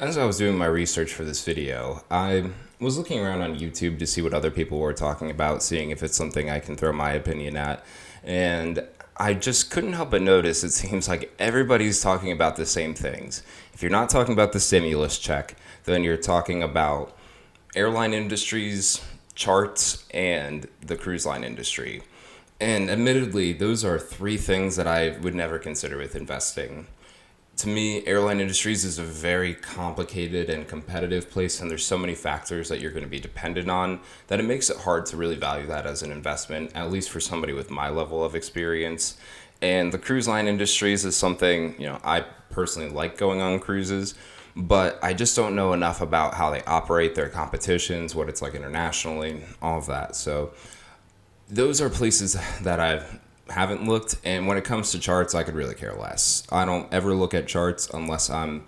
As I was doing my research for this video, I was looking around on YouTube to see what other people were talking about, seeing if it's something I can throw my opinion at. And I just couldn't help but notice it seems like everybody's talking about the same things. If you're not talking about the stimulus check, then you're talking about airline industries, charts, and the cruise line industry. And admittedly, those are three things that I would never consider with investing. To me, airline industries is a very complicated and competitive place, and there's so many factors that you're going to be dependent on that it makes it hard to really value that as an investment, at least for somebody with my level of experience. And the cruise line industries is something, I personally like going on cruises, but I just don't know enough about how they operate, their competitions, what it's like internationally, all of that. So those are places that I haven't looked, and when it comes to charts, I could really care less. I don't ever look at charts unless I'm,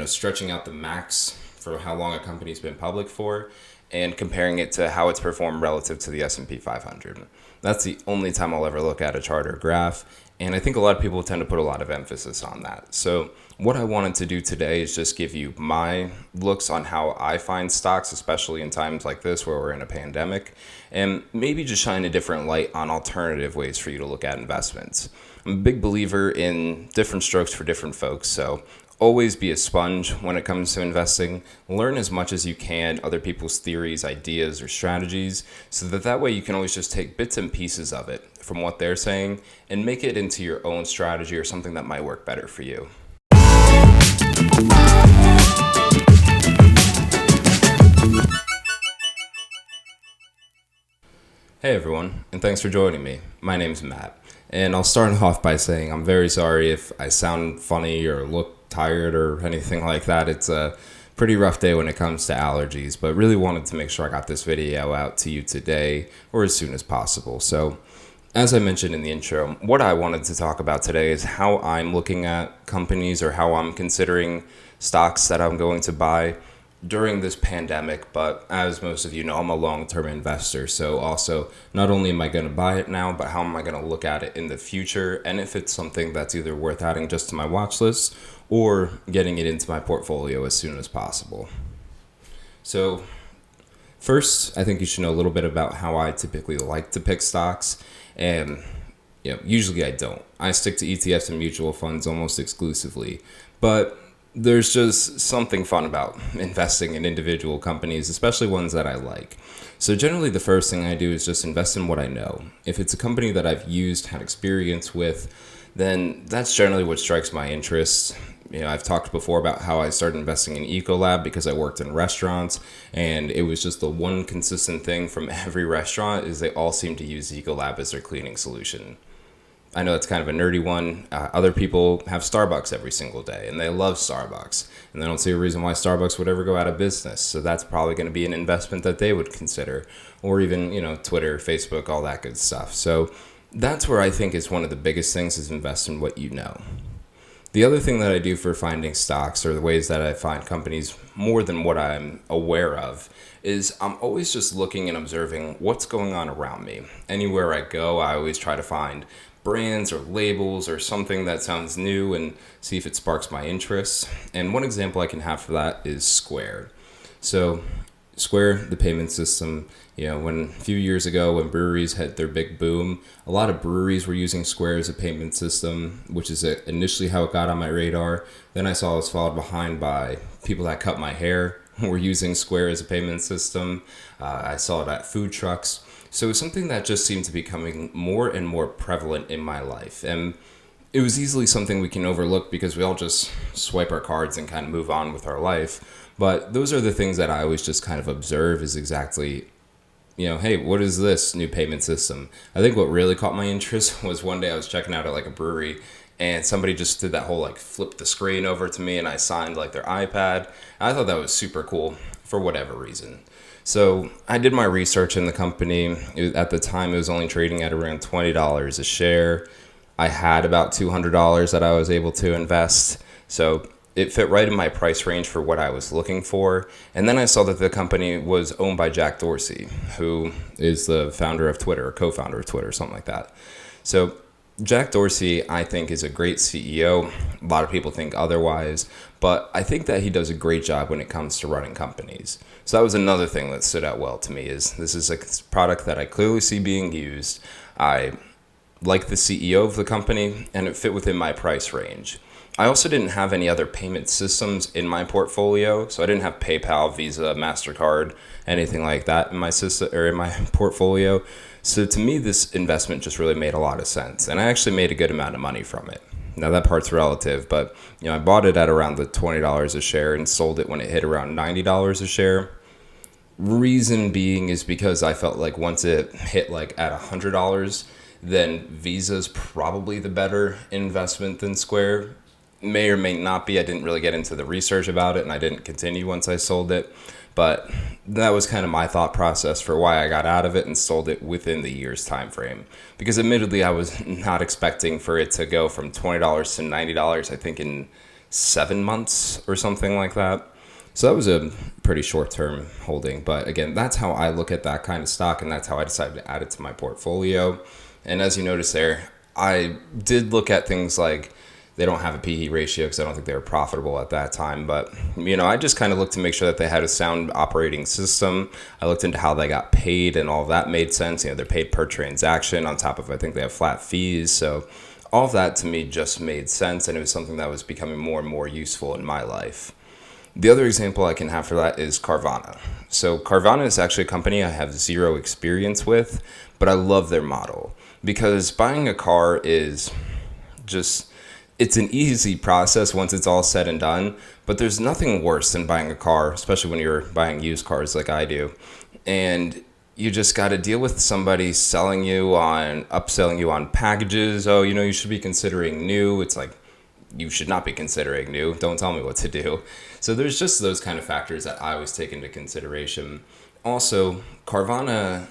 stretching out the max for how long a company's been public for and comparing it to how it's performed relative to the S&P 500. That's the only time I'll ever look at a chart or graph, and I think a lot of people tend to put a lot of emphasis on that. So what I wanted to do today is just give you my looks on how I find stocks, especially in times like this where we're in a pandemic, and maybe just shine a different light on alternative ways for you to look at investments. I'm a big believer in different strokes for different folks, so always be a sponge when it comes to investing. Learn as much as you can, other people's theories, ideas, or strategies, so that way you can always just take bits and pieces of it from what they're saying and make it into your own strategy or something that might work better for you. Hey everyone, and thanks for joining me. My name's Matt, and I'll start off by saying I'm very sorry if I sound funny or look tired or anything like that. It's a pretty rough day when it comes to allergies, but really wanted to make sure I got this video out to you today or as soon as possible. So, as I mentioned in the intro, what I wanted to talk about today is how I'm looking at companies or how I'm considering stocks that I'm going to buy during this pandemic. But as most of you know, I'm a long-term investor. So also, not only am I going to buy it now, but how am I going to look at it in the future? And if it's something that's either worth adding just to my watch list or getting it into my portfolio as soon as possible. So first, I think you should know a little bit about how I typically like to pick stocks. And usually I don't. I stick to ETFs and mutual funds almost exclusively. But there's just something fun about investing in individual companies, especially ones that I like. So generally the first thing I do is just invest in what I know. If it's a company that I've used, had experience with, then that's generally what strikes my interest. I've talked before about how I started investing in Ecolab because I worked in restaurants, and it was just the one consistent thing from every restaurant is they all seem to use Ecolab as their cleaning solution. I know it's kind of a nerdy one. Other people have Starbucks every single day, and they love Starbucks, and they don't see a reason why Starbucks would ever go out of business. So that's probably going to be an investment that they would consider, or even, Twitter, Facebook, all that good stuff. So that's where I think is one of the biggest things is invest in what you know. The other thing that I do for finding stocks or the ways that I find companies more than what I'm aware of is I'm always just looking and observing what's going on around me. Anywhere I go, I always try to find brands or labels or something that sounds new and see if it sparks my interest. And one example I can have for that is Square. So Square, the payment system, when a few years ago when breweries had their big boom, a lot of breweries were using Square as a payment system, which is initially how it got on my radar. Then I saw it was followed behind by people that cut my hair were using Square as a payment system. I saw it at food trucks. So it's something that just seemed to be becoming more and more prevalent in my life. And it was easily something we can overlook because we all just swipe our cards and kind of move on with our life. But those are the things that I always just kind of observe is exactly, hey, what is this new payment system? I think what really caught my interest was one day I was checking out at like a brewery and somebody just did that whole flip the screen over to me and I signed their iPad. I thought that was super cool for whatever reason. So I did my research in the company. At the time, it was only trading at around $20 a share. I had about $200 that I was able to invest. So it fit right in my price range for what I was looking for. And then I saw that the company was owned by Jack Dorsey, who is the founder of Twitter, or co-founder of Twitter, something like that. So Jack Dorsey, I think, is a great CEO. A lot of people think otherwise, but I think that he does a great job when it comes to running companies. So that was another thing that stood out well to me is this is a product that I clearly see being used. I like the CEO of the company, and it fit within my price range. I also didn't have any other payment systems in my portfolio, so I didn't have PayPal, Visa, MasterCard, anything like that in my system or in my portfolio. So to me, this investment just really made a lot of sense, and I actually made a good amount of money from it. Now that part's relative, but I bought it at around the $20 a share and sold it when it hit around $90 a share. Reason being is because I felt like once it hit like at $100, then Visa's probably the better investment than Square. May or may not be. I didn't really get into the research about it, and I didn't continue once I sold it. But that was kind of my thought process for why I got out of it and sold it within the year's time frame. Because admittedly, I was not expecting for it to go from $20 to $90, I think in 7 months or something like that. So that was a pretty short-term holding. But again, that's how I look at that kind of stock, and that's how I decided to add it to my portfolio. And as you notice there, I did look at things like they don't have a PE ratio because I don't think they were profitable at that time. But, I just kind of looked to make sure that they had a sound operating system. I looked into how they got paid, and all of that made sense. They're paid per transaction on top of, I think they have flat fees. So all of that to me just made sense, and it was something that was becoming more and more useful in my life. The other example I can have for that is Carvana. So Carvana is actually a company I have zero experience with, but I love their model because buying a car is just, it's an easy process once it's all said and done, but there's nothing worse than buying a car, especially when you're buying used cars like I do. And you just got to deal with somebody upselling you on packages. Oh, you should be considering new. It's like, you should not be considering new. Don't tell me what to do. So there's just those kind of factors that I always take into consideration. Also, Carvana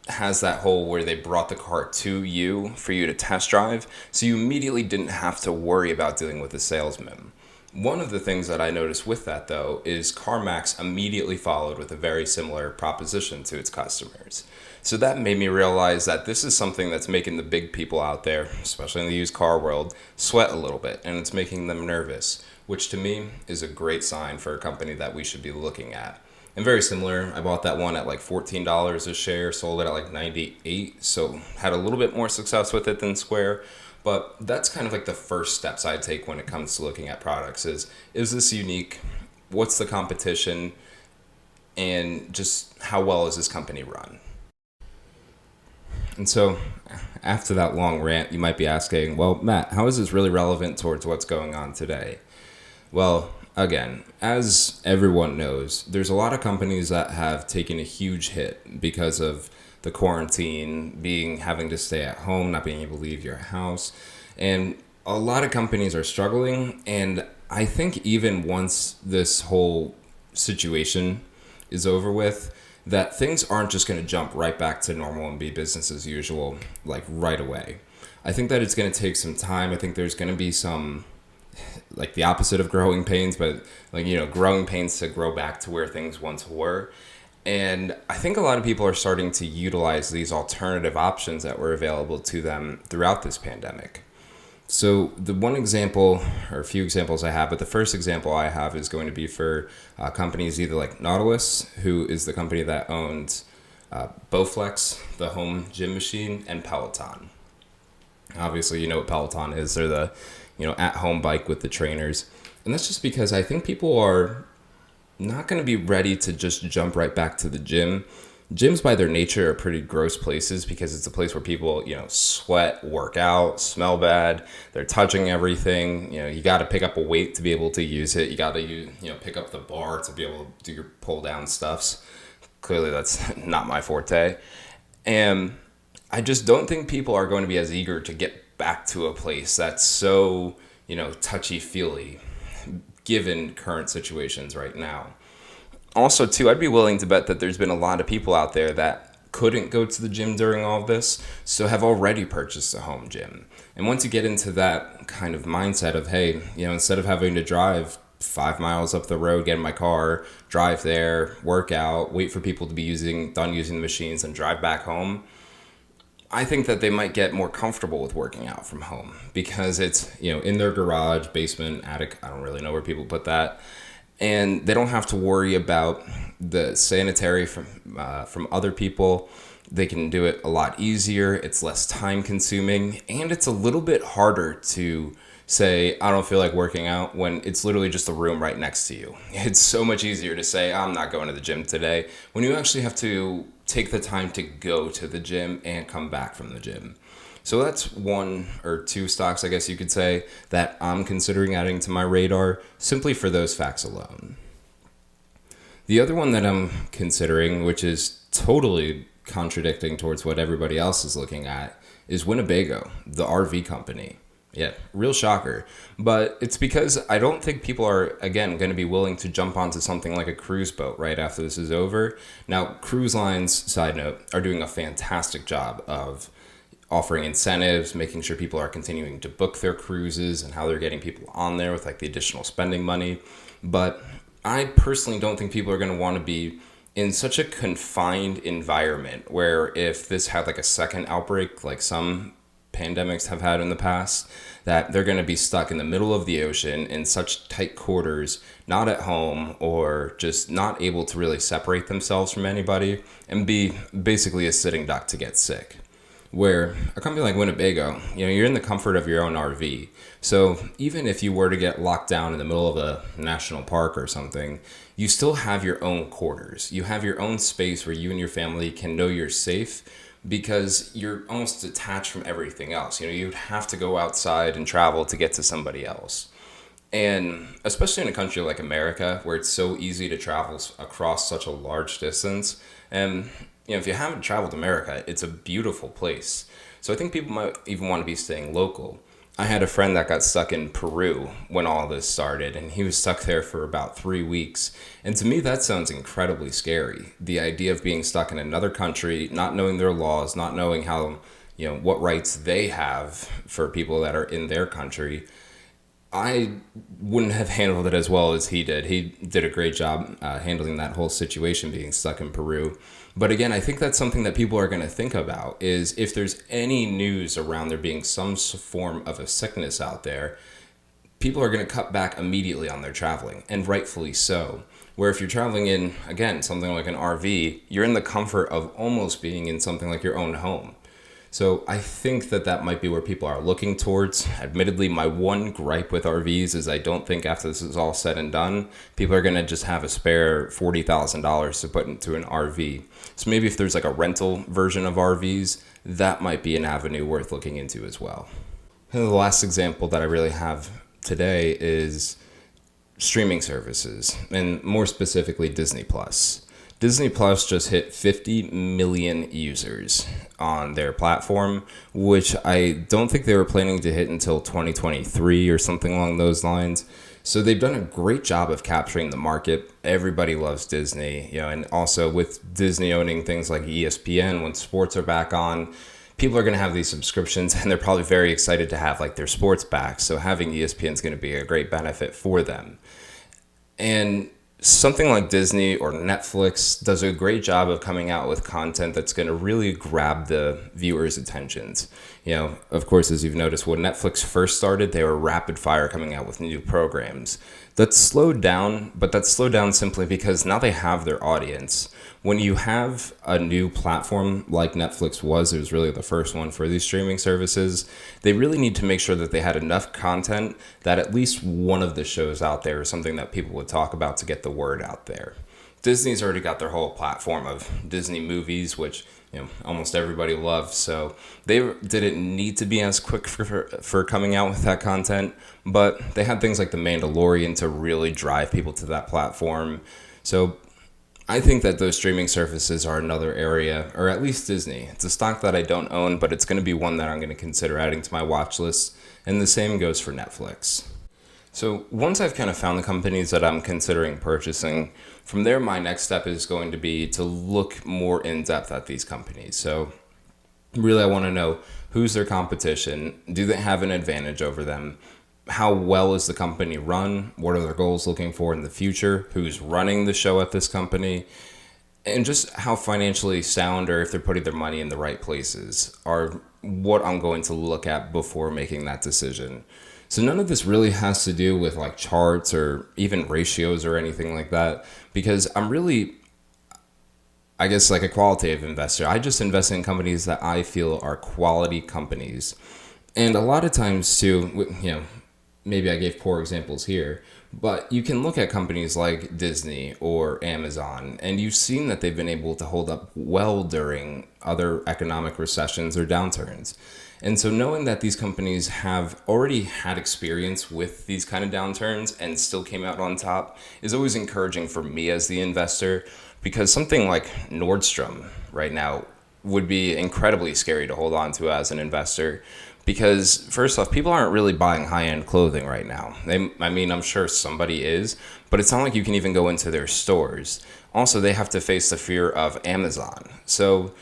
has that whole where they brought the car to you for you to test drive, so you immediately didn't have to worry about dealing with a salesman. One of the things that I noticed with that, though, is CarMax immediately followed with a very similar proposition to its customers. So that made me realize that this is something that's making the big people out there, especially in the used car world, sweat a little bit, and it's making them nervous, which to me is a great sign for a company that we should be looking at. And very similar, I bought that one at like $14 a share, sold it at like 98, so had a little bit more success with it than Square. But that's kind of like the first steps I take when it comes to looking at products is this unique? What's the competition? And just how well is this company run? And so after that long rant, you might be asking, well, Matt, how is this really relevant towards what's going on today? Well, again, as everyone knows, there's a lot of companies that have taken a huge hit because of the quarantine, having to stay at home, not being able to leave your house. And a lot of companies are struggling. And I think even once this whole situation is over with, that things aren't just going to jump right back to normal and be business as usual, like right away. I think that it's going to take some time. I think there's going to be some, like the opposite of growing pains, but growing pains to grow back to where things once were. And I think a lot of people are starting to utilize these alternative options that were available to them throughout this pandemic. So the one example, or a few examples I have, but the first example I have is going to be for companies either like Nautilus, who is the company that owns Bowflex, the home gym machine, and Peloton. Obviously, you know what Peloton is. They're the at-home bike with the trainers. And that's just because I think people are not going to be ready to just jump right back to the gym. Gyms by their nature are pretty gross places because it's a place where people, sweat, work out, smell bad. They're touching everything. You got to pick up a weight to be able to use it. You got to, pick up the bar to be able to do your pull down stuffs. Clearly that's not my forte. And I just don't think people are going to be as eager to get back to a place that's so, touchy-feely given current situations right now. Also, too, I'd be willing to bet that there's been a lot of people out there that couldn't go to the gym during all of this, so have already purchased a home gym. And once you get into that kind of mindset of, hey, instead of having to drive 5 miles up the road, get in my car, drive there, work out, wait for people to be done using the machines and drive back home, I think that they might get more comfortable with working out from home because it's, in their garage, basement, attic. I don't really know where people put that. And they don't have to worry about the sanitary from other people. They can do it a lot easier. It's less time consuming, and it's a little bit harder to say I don't feel like working out when it's literally just a room right next to you. It's so much easier to say I'm not going to the gym today when you actually have to take the time to go to the gym and come back from the gym. So that's one or two stocks, I guess you could say, that I'm considering adding to my radar simply for those facts alone. The other one that I'm considering, which is totally contradicting towards what everybody else is looking at, is Winnebago, the RV company. Yeah, real shocker. But it's because I don't think people are, again, going to be willing to jump onto something like a cruise boat right after this is over. Now, cruise lines, side note, are doing a fantastic job of offering incentives, making sure people are continuing to book their cruises and how they're getting people on there with like the additional spending money. But I personally don't think people are going to want to be in such a confined environment where if this had like a second outbreak, like some pandemics have had in the past, that they're going to be stuck in the middle of the ocean in such tight quarters, not at home, or just not able to really separate themselves from anybody and be basically a sitting duck to get sick. Where a company like Winnebago, you're in the comfort of your own RV. So even if you were to get locked down in the middle of a national park or something, you still have your own quarters. You have your own space where you and your family can know you're safe because you're almost detached from everything else. You'd have to go outside and travel to get to somebody else. And especially in a country like America, where it's so easy to travel across such a large distance. And, if you haven't traveled America, it's a beautiful place. So I think people might even want to be staying local. I had a friend that got stuck in Peru when all this started, and he was stuck there for about 3 weeks. And to me, that sounds incredibly scary. The idea of being stuck in another country, not knowing their laws, not knowing how, what rights they have for people that are in their country. I wouldn't have handled it as well as he did. He did a great job handling that whole situation, being stuck in Peru. But again, I think that's something that people are going to think about is if there's any news around there being some form of a sickness out there, people are going to cut back immediately on their traveling, and rightfully so. Where if you're traveling in, again, something like an RV, you're in the comfort of almost being in something like your own home. So I think that might be where people are looking towards. Admittedly, my one gripe with RVs is I don't think after this is all said and done, people are going to just have a spare $40,000 to put into an RV. So maybe if there's like a rental version of RVs, that might be an avenue worth looking into as well. And the last example that I really have today is streaming services, and more specifically Disney Plus. Disney Plus just hit 50 million users on their platform, which I don't think they were planning to hit until 2023 or something along those lines. So they've done a great job of capturing the market. Everybody loves Disney, and also with Disney owning things like ESPN, when sports are back on, people are going to have these subscriptions and they're probably very excited to have like their sports back. So having ESPN is going to be a great benefit for them. And something like Disney or Netflix does a great job of coming out with content that's going to really grab the viewers' attentions. Of course, as you've noticed, when Netflix first started, they were rapid fire coming out with new programs. That's slowed down, but that's slowed down simply because now they have their audience. When you have a new platform like Netflix was, it was really the first one for these streaming services, they really need to make sure that they had enough content that at least one of the shows out there is something that people would talk about to get the word out there. Disney's already got their whole platform of Disney movies, which almost everybody loves, so they didn't need to be as quick for coming out with that content, but they had things like The Mandalorian to really drive people to that platform. So I think that those streaming services are another area, or at least Disney. It's a stock that I don't own, but it's going to be one that I'm going to consider adding to my watch list, and the same goes for Netflix. So once I've kind of found the companies that I'm considering purchasing, from there my next step is going to be to look more in depth at these companies. So really I want to know who's their competition, do they have an advantage over them, how well is the company run, what are their goals looking for in the future, who's running the show at this company, and just how financially sound or if they're putting their money in the right places are what I'm going to look at before making that decision. So none of this really has to do with like charts or even ratios or anything like that, because I'm really, I guess, like a qualitative investor. I just invest in companies that I feel are quality companies. And a lot of times too, maybe I gave poor examples here, but you can look at companies like Disney or Amazon, and you've seen that they've been able to hold up well during other economic recessions or downturns. And so knowing that these companies have already had experience with these kind of downturns and still came out on top is always encouraging for me as the investor, because something like Nordstrom right now would be incredibly scary to hold on to as an investor, because first off, people aren't really buying high-end clothing right now. I'm sure somebody is, but it's not like you can even go into their stores. Also, they have to face the fear of Amazon. So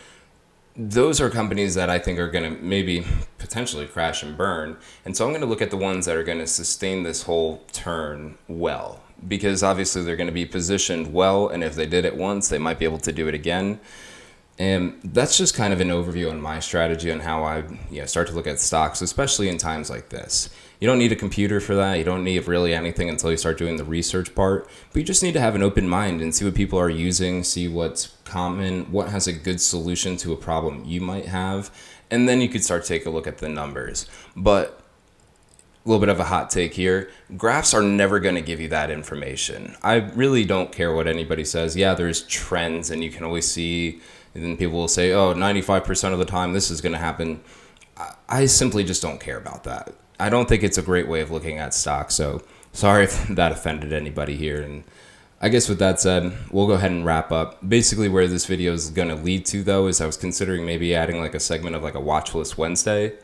those are companies that I think are going to maybe potentially crash and burn. And so I'm going to look at the ones that are going to sustain this whole turn well, because obviously they're going to be positioned well. And if they did it once, they might be able to do it again. And that's just kind of an overview on my strategy on how I start to look at stocks, especially in times like this. You don't need a computer for that. You don't need really anything until you start doing the research part. But you just need to have an open mind and see what people are using, see what's common, what has a good solution to a problem you might have. And then you could start to take a look at the numbers. But a little bit of a hot take here. Graphs are never going to give you that information. I really don't care what anybody says. Yeah, there's trends and you can always see, and then people will say, oh, 95% of the time this is going to happen. I simply just don't care about that. I don't think it's a great way of looking at stocks. So sorry if that offended anybody here. And I guess with that said, we'll go ahead and wrap up. Basically where this video is going to lead to, though, is I was considering maybe adding like a segment of like a watch list Wednesday.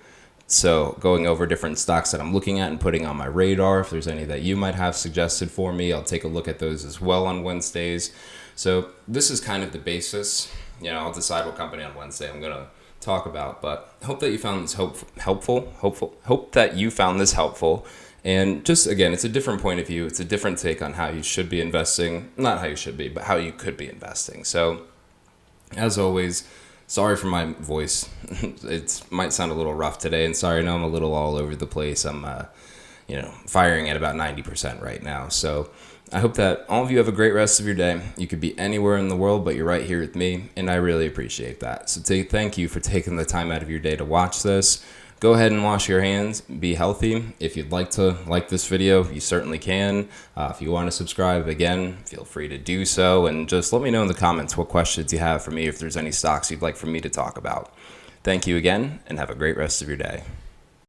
So going over different stocks that I'm looking at and putting on my radar. If there's any that you might have suggested for me, I'll take a look at those as well on Wednesdays. So this is kind of the basis. I'll decide what company on Wednesday I'm going to talk about, but hope that you found this helpful. Hope that you found this helpful. And just, again, it's a different point of view. It's a different take on how you should be investing. Not how you should be, but how you could be investing. So as always, sorry for my voice. It might sound a little rough today, and sorry, I know I'm a little all over the place. I'm, firing at about 90% right now. So I hope that all of you have a great rest of your day. You could be anywhere in the world, but you're right here with me, and I really appreciate that. So thank you for taking the time out of your day to watch this. Go ahead and wash your hands. Be healthy. If you'd like to like this video, you certainly can. If you want to subscribe, again, feel free to do so. And just let me know in the comments what questions you have for me, if there's any stocks you'd like for me to talk about. Thank you again, and have a great rest of your day.